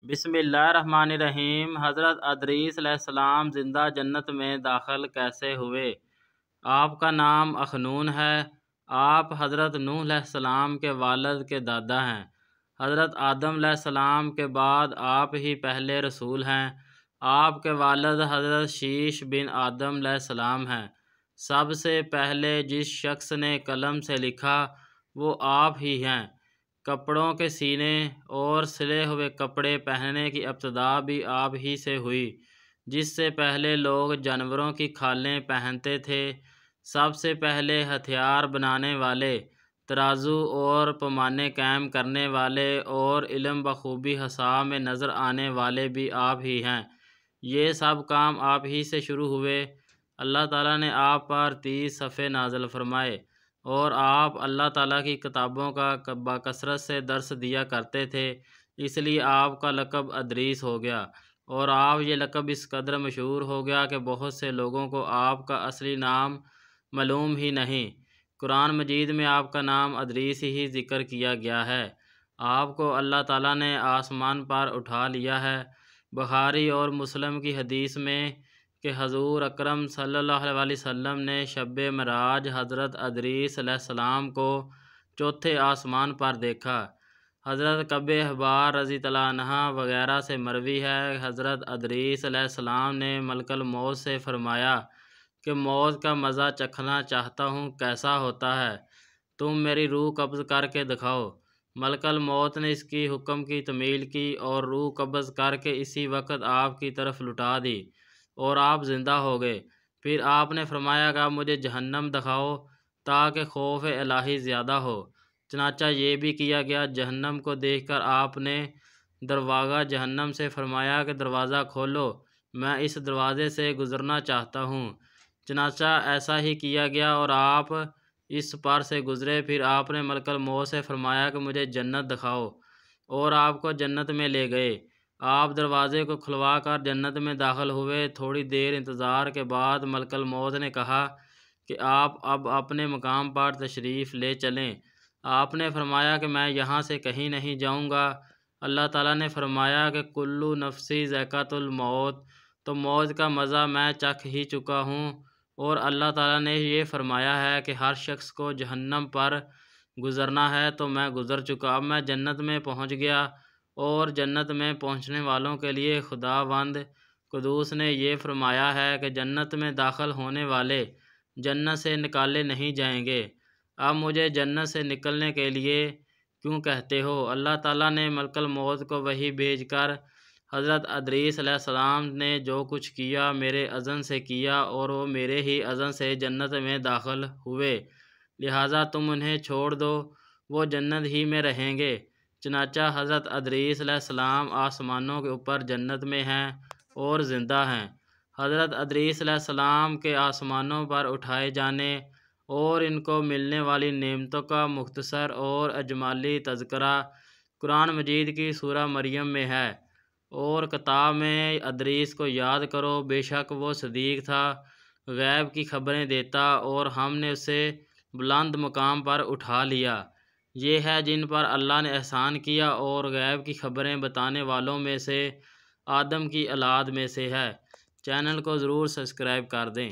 بسم اللہ الرحمن الرحیم۔ حضرت ادریس علیہ السلام زندہ جنت میں داخل کیسے ہوئے؟ آپ کا نام اخنون ہے۔ آپ حضرت نوح علیہ السلام کے والد کے دادا ہیں۔ حضرت آدم علیہ السلام کے بعد آپ ہی پہلے رسول ہیں۔ آپ کے والد حضرت شیش بن آدم علیہ السلام ہیں۔ سب سے پہلے جس شخص نے قلم سے لکھا وہ آپ ہی ہیں۔ کپڑوں کے سینے اور سلے ہوئے کپڑے پہننے کی ابتدا بھی آپ ہی سے ہوئی۔ جس سے پہلے لوگ جانوروں کی کھالیں پہنتے تھے۔ سب سے پہلے ہتھیار بنانے والے، ترازو اور پیمانے قائم کرنے والے اور علم بخوبی حساب میں نظر آنے والے بھی آپ ہی ہیں۔ یہ سب کام آپ ہی سے شروع ہوئے۔ اللہ تعالیٰ نے آپ پر 30 صفحے نازل فرمائے اور آپ اللہ تعالیٰ کی کتابوں کا بکثرت سے درس دیا کرتے تھے، اس لیے آپ کا لقب ادریس ہو گیا، اور آپ یہ لقب اس قدر مشہور ہو گیا کہ بہت سے لوگوں کو آپ کا اصلی نام معلوم ہی نہیں۔ قرآن مجید میں آپ کا نام ادریس ہی ذکر کیا گیا ہے۔ آپ کو اللہ تعالیٰ نے آسمان پر اٹھا لیا ہے۔ بخاری اور مسلم کی حدیث میں کہ حضور اکرم صلی اللہ علیہ وسلم نے شب معراج حضرت ادریس علیہ السلام کو چوتھے آسمان پر دیکھا۔ حضرت کعب احبار رضی اللہ عنہ وغیرہ سے مروی ہے، حضرت ادریس علیہ السلام نے ملک الموت سے فرمایا کہ موت کا مزہ چکھنا چاہتا ہوں، کیسا ہوتا ہے؟ تم میری روح قبض کر کے دکھاؤ۔ ملک الموت نے اس کی حکم کی تعمیل کی اور روح قبض کر کے اسی وقت آپ کی طرف لوٹا دی اور آپ زندہ ہو گئے۔ پھر آپ نے فرمایا کہ مجھے جہنم دکھاؤ تاکہ خوف الہی زیادہ ہو۔ چنانچہ یہ بھی کیا گیا۔ جہنم کو دیکھ کر آپ نے درواغہ جہنم سے فرمایا کہ دروازہ کھولو، میں اس دروازے سے گزرنا چاہتا ہوں۔ چنانچہ ایسا ہی کیا گیا اور آپ اس پر سے گزرے۔ پھر آپ نے ملک الموت سے فرمایا کہ مجھے جنت دکھاؤ، اور آپ کو جنت میں لے گئے۔ آپ دروازے کو کھلوا کر جنت میں داخل ہوئے۔ تھوڑی دیر انتظار کے بعد ملک الموت نے کہا کہ آپ اب اپنے مقام پر تشریف لے چلیں۔ آپ نے فرمایا کہ میں یہاں سے کہیں نہیں جاؤں گا۔ اللہ تعالیٰ نے فرمایا کہ کلو نفسی ذائقۃ الموت، تو موت کا مزہ میں چکھ ہی چکا ہوں، اور اللہ تعالیٰ نے یہ فرمایا ہے کہ ہر شخص کو جہنم پر گزرنا ہے، تو میں گزر چکا۔ اب میں جنت میں پہنچ گیا، اور جنت میں پہنچنے والوں کے لیے خداوند قدوس نے یہ فرمایا ہے کہ جنت میں داخل ہونے والے جنت سے نکالے نہیں جائیں گے۔ اب مجھے جنت سے نکلنے کے لیے کیوں کہتے ہو؟ اللہ تعالیٰ نے ملک الموت کو وحی بھیج کر حضرت ادریس علیہ السلام نے جو کچھ کیا میرے اذن سے کیا، اور وہ میرے ہی اذن سے جنت میں داخل ہوئے، لہٰذا تم انہیں چھوڑ دو، وہ جنت ہی میں رہیں گے۔ چنانچہ حضرت ادریس علیہ السلام آسمانوں کے اوپر جنت میں ہیں اور زندہ ہیں۔ حضرت ادریس علیہ السلام کے آسمانوں پر اٹھائے جانے اور ان کو ملنے والی نعمتوں کا مختصر اور اجمالی تذکرہ قرآن مجید کی سورہ مریم میں ہے۔ اور کتاب میں ادریس کو یاد کرو، بے شک وہ صدیق تھا، غیب کی خبریں دیتا، اور ہم نے اسے بلند مقام پر اٹھا لیا۔ یہ ہے جن پر اللہ نے احسان کیا، اور غیب کی خبریں بتانے والوں میں سے آدم کی اولاد میں سے ہے۔ چینل کو ضرور سبسکرائب کر دیں۔